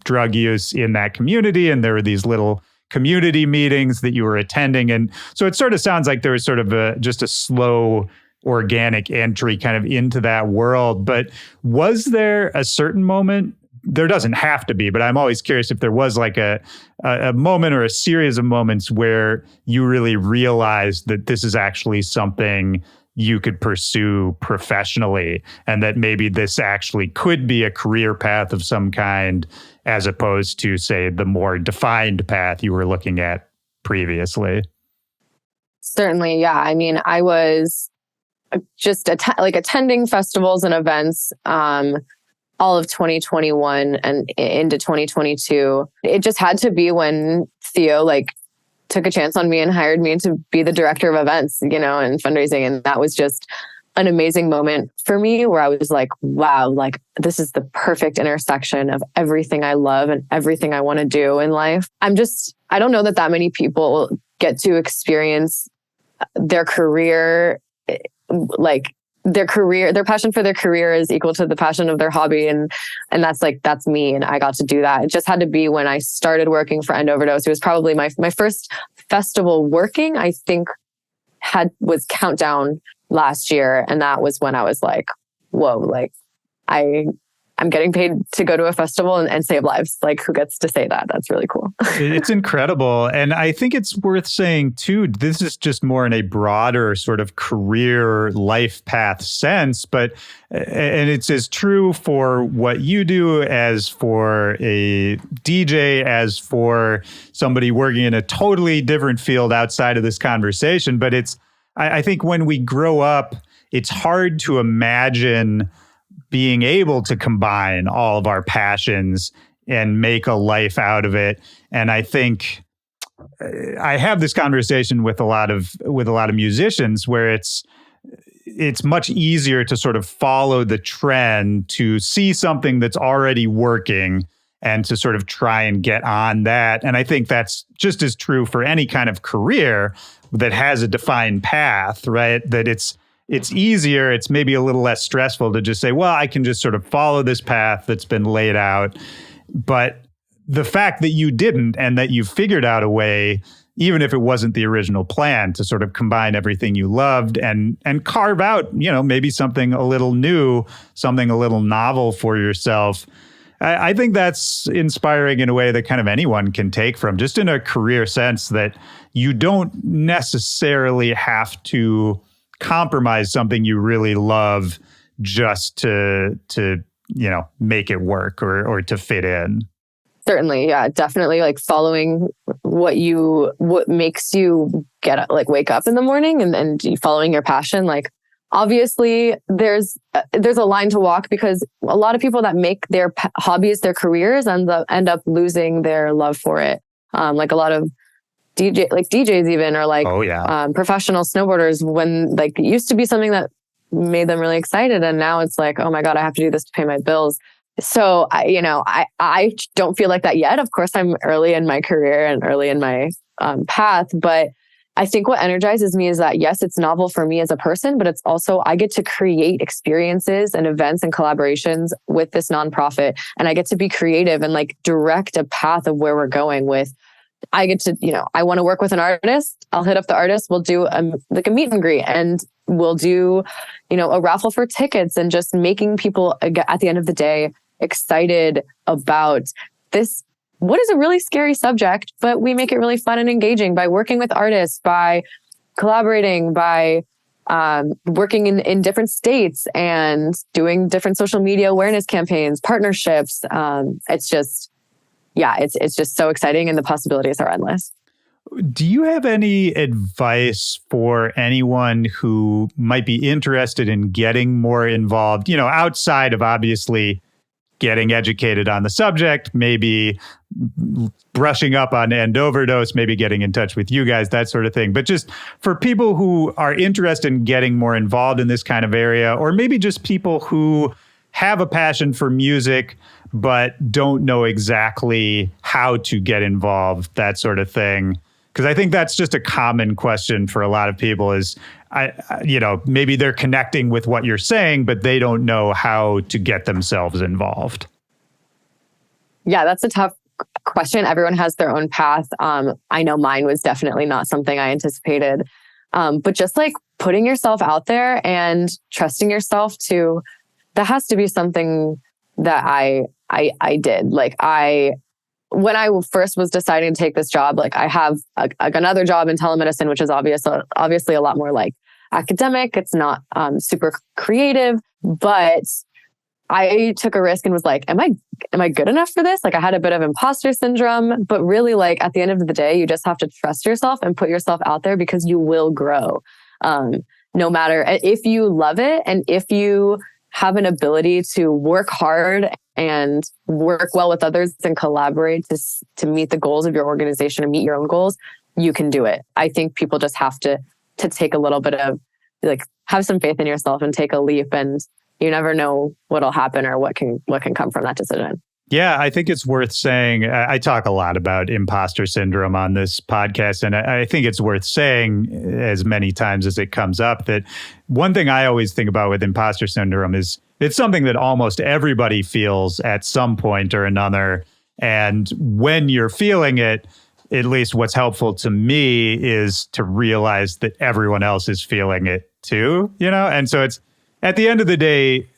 drug use in that community. And there were these little community meetings that you were attending. And so it sort of sounds like there was sort of just a slow, organic entry kind of into that world. But was there a certain moment? There doesn't have to be, but I'm always curious if there was like a moment or a series of moments where you really realized that this is actually something you could pursue professionally, and that maybe this actually could be a career path of some kind, as opposed to, say, the more defined path you were looking at previously. Certainly, yeah. I mean, I was just attending festivals and events all of 2021 and into 2022. It just had to be when Theo took a chance on me and hired me to be the director of events, and fundraising. And that was just an amazing moment for me, where I was like, wow, like this is the perfect intersection of everything I love and everything I want to do in life. I don't know that many people get to experience their career, their passion for their career is equal to the passion of their hobby. And that's me. And I got to do that. It just had to be when I started working for End Overdose. It was probably my first festival working, I think was Countdown last year. And that was when I was like, whoa, like I'm getting paid to go to a festival and save lives. Like, who gets to say that? That's really cool. It's incredible. And I think it's worth saying too, this is just more in a broader sort of career life path sense, and it's as true for what you do as for a DJ, as for somebody working in a totally different field outside of this conversation. But I think when we grow up, it's hard to imagine being able to combine all of our passions and make a life out of it. And I think I have this conversation with a lot of musicians, where it's much easier to sort of follow the trend, to see something that's already working and to sort of try and get on that. And I think that's just as true for any kind of career that has a defined path, right? That it's easier, it's maybe a little less stressful to just say, well, I can just sort of follow this path that's been laid out. But the fact that you didn't, and that you figured out a way, even if it wasn't the original plan, to sort of combine everything you loved and carve out, maybe something a little new, something a little novel for yourself. I think that's inspiring in a way that kind of anyone can take from, just in a career sense, that you don't necessarily have to compromise something you really love just to make it work or to fit in. Certainly. Yeah, definitely. Like following what makes you wake up in the morning and following your passion. Like, obviously there's a line to walk, because a lot of people that make their hobbies their careers end up losing their love for it. Like a lot of DJs even, or professional snowboarders, when it used to be something that made them really excited, and now it's like, oh my God, I have to do this to pay my bills. So I don't feel like that yet. Of course, I'm early in my career and early in my path, but I think what energizes me is that, yes, it's novel for me as a person, but it's also, I get to create experiences and events and collaborations with this nonprofit. And I get to be creative and direct a path of where we're going with. I get to, I want to work with an artist. I'll hit up the artist. We'll do a meet and greet, and we'll do, a raffle for tickets, and just making people at the end of the day excited about this, what is a really scary subject, but we make it really fun and engaging by working with artists, by collaborating, by working in different states and doing different social media awareness campaigns, partnerships. It's just so exciting, and the possibilities are endless. Do you have any advice for anyone who might be interested in getting more involved, outside of obviously getting educated on the subject, maybe brushing up on End Overdose, maybe getting in touch with you guys, that sort of thing. But just for people who are interested in getting more involved in this kind of area, or maybe just people who have a passion for music, but don't know exactly how to get involved, that sort of thing. Because I think that's just a common question for a lot of people is, maybe they're connecting with what you're saying, but they don't know how to get themselves involved. Yeah, that's a tough question. Everyone has their own path. I know mine was definitely not something I anticipated. But just putting yourself out there and trusting yourself that has to be something that I did. When I first was deciding to take this job, I have another job in telemedicine, which is obviously a lot more academic. It's not super creative, but I took a risk and was like, am I good enough for this? I had a bit of imposter syndrome, but really at the end of the day, you just have to trust yourself and put yourself out there, because you will grow. No matter if you love it, and if you have an ability to work hard and work well with others and collaborate to meet the goals of your organization and meet your own goals, you can do it. I think people just have to take a little bit of have some faith in yourself and take a leap, and you never know what'll happen or what can come from that decision. Yeah, I think it's worth saying, I talk a lot about imposter syndrome on this podcast, and I think it's worth saying as many times as it comes up that one thing I always think about with imposter syndrome is it's something that almost everybody feels at some point or another. And when you're feeling it, at least what's helpful to me is to realize that everyone else is feeling it too, And so it's, at the end of the day,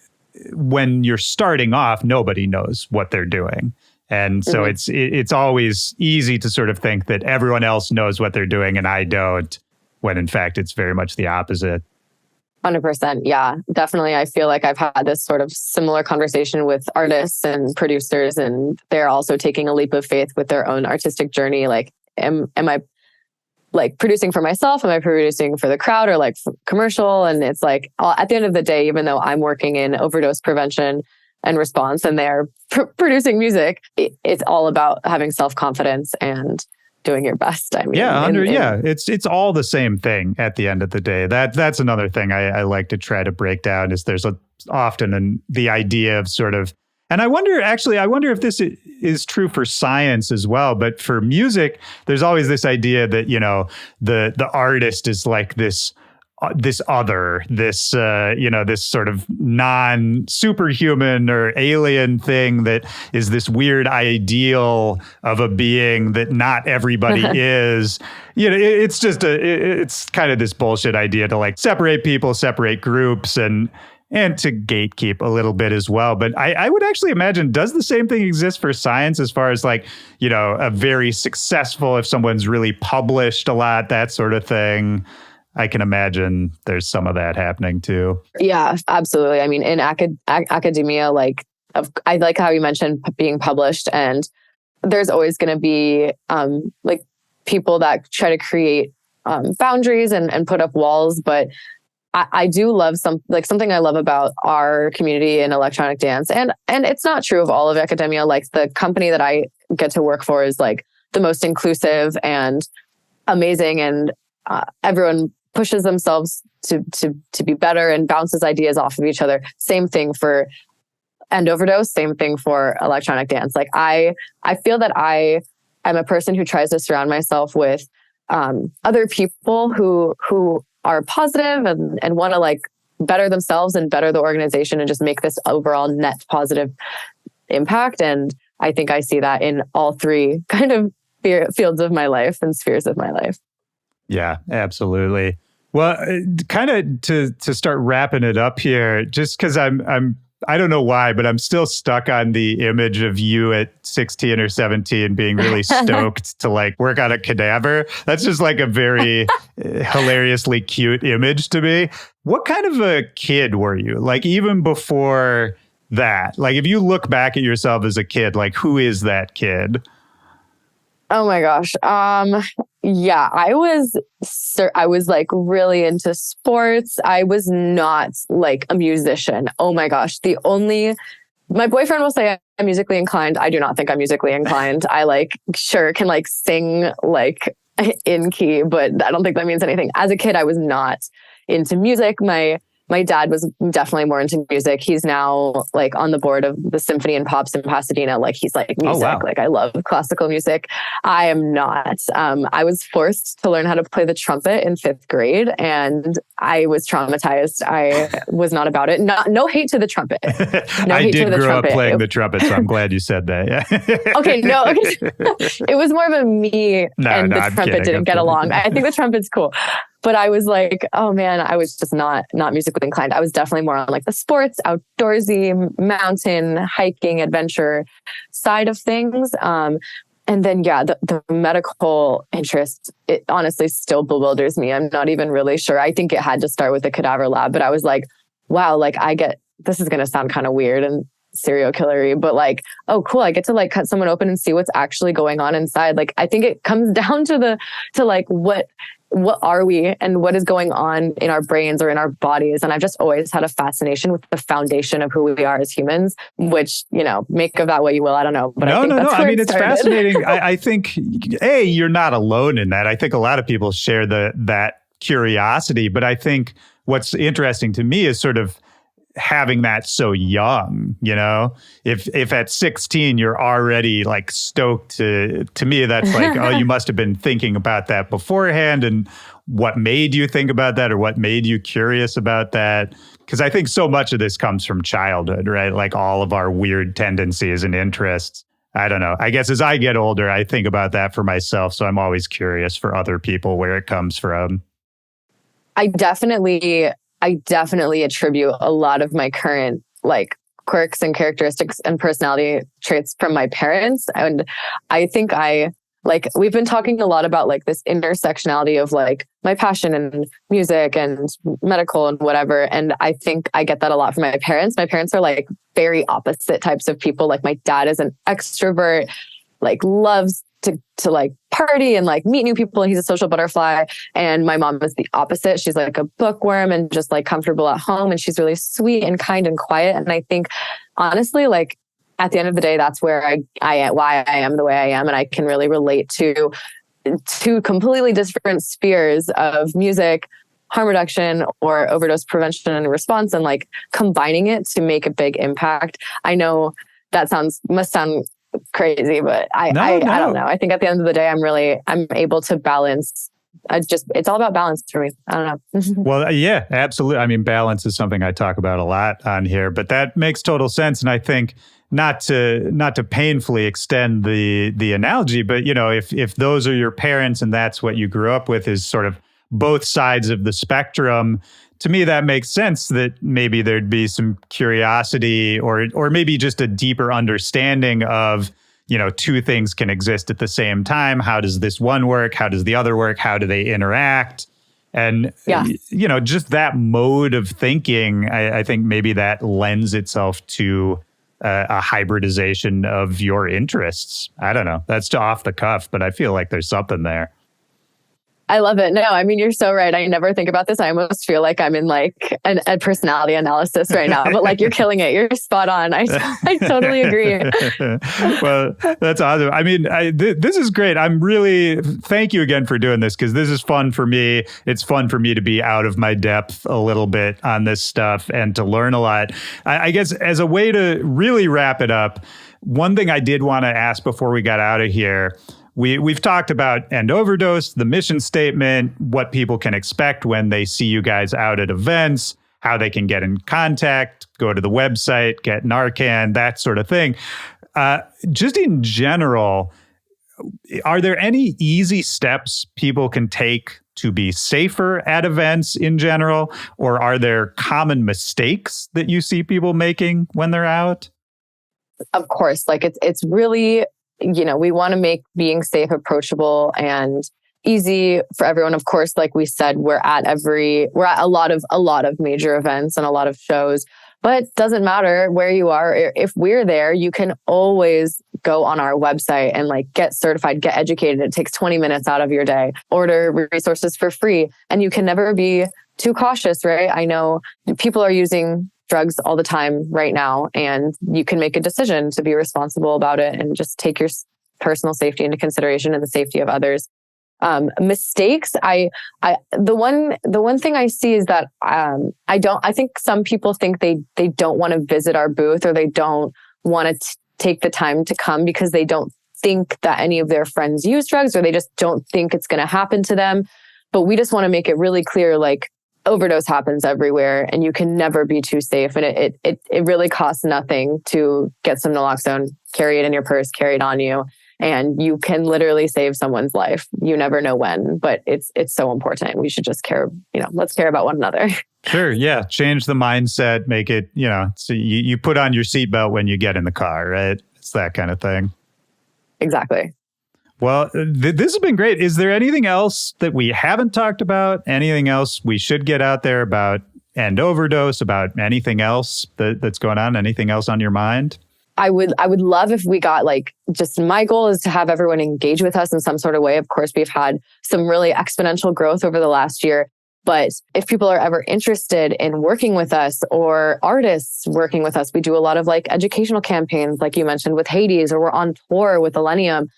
when you're starting off, nobody knows what they're doing. And so it's always easy to sort of think that everyone else knows what they're doing and I don't, when in fact it's very much the opposite. 100%. Yeah, definitely. I feel like I've had this sort of similar conversation with artists and producers, and they're also taking a leap of faith with their own artistic journey. Am I producing for myself? Am I producing for the crowd or for commercial? And it's at the end of the day, even though I'm working in overdose prevention and response and they're producing music, it's all about having self-confidence and doing your best. I mean, it's all the same thing at the end of the day. That's another thing I like to try to break down is there's often the idea of sort of And I wonder if this is true for science as well. But for music, there's always this idea that, the artist is like this other, this sort of non-superhuman or alien thing that is this weird ideal of a being that not everybody is. It's just it's kind of this bullshit idea to like separate people, separate groups, and to gatekeep a little bit as well. But I would actually imagine, does the same thing exist for science as far as like, a very successful, if someone's really published a lot, that sort of thing? I can imagine there's some of that happening too. Yeah, absolutely. I mean, in academia, I like how you mentioned being published, and there's always going to be people that try to create boundaries and put up walls. But I do love something I love about our community in electronic dance. And it's not true of all of academia. Like the company that I get to work for is like the most inclusive and amazing. And everyone pushes themselves to be better and bounces ideas off of each other. Same thing for End Overdose, same thing for electronic dance. Like I feel that I am a person who tries to surround myself with other people who are positive and want to like better themselves and better the organization and just make this overall net positive impact. And I think I see that in all three kind of fields of my life and spheres of my life. Yeah, absolutely. Well, kind of to start wrapping it up here, just because I don't know why, but I'm still stuck on the image of you at 16 or 17 being really stoked to like work on a cadaver. That's just like a very hilariously cute image to me. What kind of a kid were you? Like even before that, like if you look back at yourself as a kid, like who is that kid? Oh my gosh. Yeah, I was like really into sports. I was not like a musician. Oh my gosh. My boyfriend will say I'm musically inclined. I do not think I'm musically inclined. I can like sing like in key, but I don't think that means anything. As a kid, I was not into music. My dad was definitely more into music. He's now like on the board of the Symphony and Pops in Pasadena. Like he's like music. Oh, wow. Like I love classical music. I am not. I was forced to learn how to play the trumpet in 5th grade and I was traumatized. I was not about it. No hate to the trumpet. I did grow up playing the trumpet, so I'm glad you said that. Yeah. Okay, no. Okay. It was more of a me and the trumpet didn't get along. I think the trumpet's cool. But I was like, oh man, I was just not musically inclined. I was definitely more on like the sports, outdoorsy, mountain, hiking, adventure side of things. And then, yeah, the medical interest, it honestly still bewilders me. I'm not even really sure. I think it had to start with the cadaver lab, but I was like, wow, like this is going to sound kind of weird and serial killery, but like, oh, cool. I get to like cut someone open and see what's actually going on inside. Like, I think it comes down to like, what are we and what is going on in our brains or in our bodies? And I've just always had a fascination with the foundation of who we are as humans, which, make of that what you will. I don't know. But no. I mean, it's fascinating. I think, you're not alone in that. I think a lot of people share that curiosity, but I think what's interesting to me is sort of having that so young, if at 16 you're already like stoked to me, that's like, oh, you must have been thinking about that beforehand. And what made you think about that, or what made you curious about that? Because I think so much of this comes from childhood, right? Like all of our weird tendencies and interests. I don't know. I guess as I get older, I think about that for myself. So I'm always curious for other people where it comes from. I definitely attribute a lot of my current like quirks and characteristics and personality traits from my parents. And I think we've been talking a lot about like this intersectionality of like my passion and music and medical and whatever. And I think I get that a lot from my parents. My parents are like very opposite types of people. Like my dad is an extrovert, like loves to like party and like meet new people, and he's a social butterfly. And my mom is the opposite. She's like a bookworm and just like comfortable at home, and she's really sweet and kind and quiet. And I think honestly, like at the end of the day, that's where why I am the way I am, and I can really relate to two completely different spheres of music, harm reduction, or overdose prevention and response, and like combining it to make a big impact. I know that must sound crazy, but I don't know. I think at the end of the day, I'm able to balance. It's all about balance for me. I don't know. Well, yeah, absolutely. I mean, balance is something I talk about a lot on here, but that makes total sense. And I think not to painfully extend the analogy, but if those are your parents and that's what you grew up with, is sort of both sides of the spectrum, to me, that makes sense that maybe there'd be some curiosity or maybe just a deeper understanding of, two things can exist at the same time. How does this one work? How does the other work? How do they interact? And, just that mode of thinking, I think maybe that lends itself to a hybridization of your interests. I don't know. That's off the cuff, but I feel like there's something there. I love it. No, I mean, you're so right. I never think about this. I almost feel like I'm in like a personality analysis right now, but like you're killing it. You're spot on. I totally agree. Well, that's awesome. I mean, this is great. Thank you again for doing this, because this is fun for me. It's fun for me to be out of my depth a little bit on this stuff and to learn a lot. I guess as a way to really wrap it up, one thing I did want to ask before we got out of here, We've talked about End Overdose, the mission statement, what people can expect when they see you guys out at events, how they can get in contact, go to the website, get Narcan, that sort of thing. Just in general, are there any easy steps people can take to be safer at events in general? Or are there common mistakes that you see people making when they're out? Of course, like it's really, we want to make being safe approachable and easy for everyone. Of course, like we said, we're at a lot of major events and a lot of shows, but it doesn't matter where you are. If we're there, you can always go on our website and like get certified, get educated. It takes 20 minutes out of your day, order resources for free, and you can never be too cautious, right? I know people are using drugs all the time right now, and you can make a decision to be responsible about it and just take your personal safety into consideration and the safety of others. Mistakes. The one thing I see is that, I think some people think they don't want to visit our booth, or they don't want to take the time to come because they don't think that any of their friends use drugs, or they just don't think it's going to happen to them. But we just want to make it really clear, like, overdose happens everywhere and you can never be too safe. And it really costs nothing to get some naloxone, carry it in your purse, carry it on you, and you can literally save someone's life. You never know when, but it's so important. We should just care, let's care about one another. Sure. Yeah. Change the mindset, make it, so you put on your seatbelt when you get in the car, right? It's that kind of thing. Exactly. Well, this has been great. Is there anything else that we haven't talked about? Anything else we should get out there about End Overdose, about anything else that's going on? Anything else on your mind? I would love if we got just my goal is to have everyone engage with us in some sort of way. Of course, we've had some really exponential growth over the last year. But if people are ever interested in working with us, or artists working with us, we do a lot of educational campaigns, like you mentioned with Hades, or we're on tour with Illenium.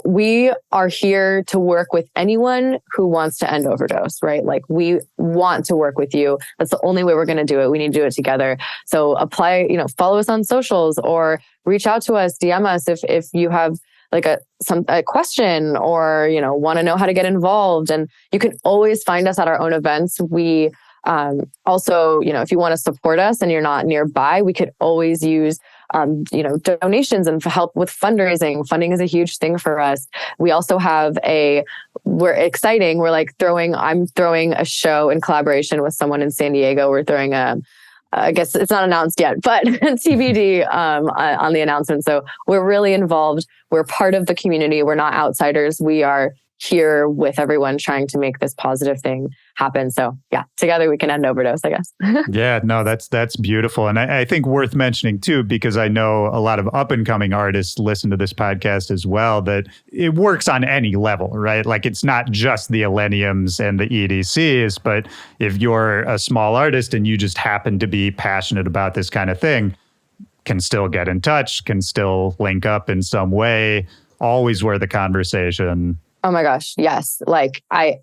We are here to work with anyone who wants to end overdose, right? We want to work with you. That's the only way we're going to do it. We need to do it together. So apply, follow us on socials, or reach out to us, DM us if you have a question, or, want to know how to get involved. And you can always find us at our own events. We also, if you want to support us and you're not nearby, we could always use donations and help with fundraising. Funding is a huge thing for us. We also have we're exciting. I'm throwing a show in collaboration with someone in San Diego. We're throwing I guess it's not announced yet, but TBD on the announcement. So we're really involved. We're part of the community. We're not outsiders. We are here with everyone trying to make this positive thing happen. So yeah, together we can end overdose, I guess. Yeah, no, that's beautiful. And I think worth mentioning too, because I know a lot of up and coming artists listen to this podcast as well, that it works on any level, right? It's not just the Illeniums and the EDCs, but if you're a small artist and you just happen to be passionate about this kind of thing, can still get in touch, can still link up in some way, always worth the conversation. Oh my gosh. Yes.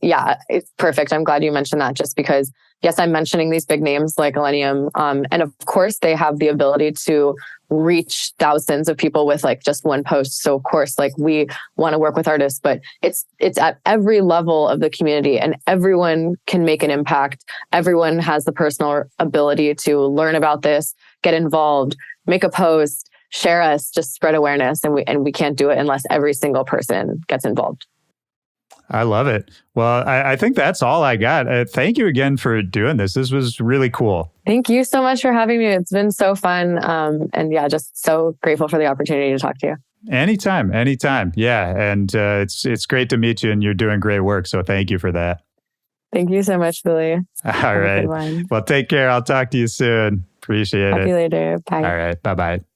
Yeah, it's perfect. I'm glad you mentioned that, just because, yes, I'm mentioning these big names like Illenium. And of course they have the ability to reach thousands of people with like just one post. So of course, like we want to work with artists, but it's at every level of the community, and everyone can make an impact. Everyone has the personal ability to learn about this, get involved, make a post, share us, just spread awareness. And we can't do it unless every single person gets involved. I love it. Well, I think that's all I got. Thank you again for doing this. This was really cool. Thank you so much for having me. It's been so fun. And yeah, just so grateful for the opportunity to talk to you. Anytime. Yeah. And it's great to meet you, and you're doing great work. So thank you for that. Thank you so much, Willy. All right. Well, take care. I'll talk to you soon. Appreciate it. Talk to you later. Bye. All right. Bye-bye.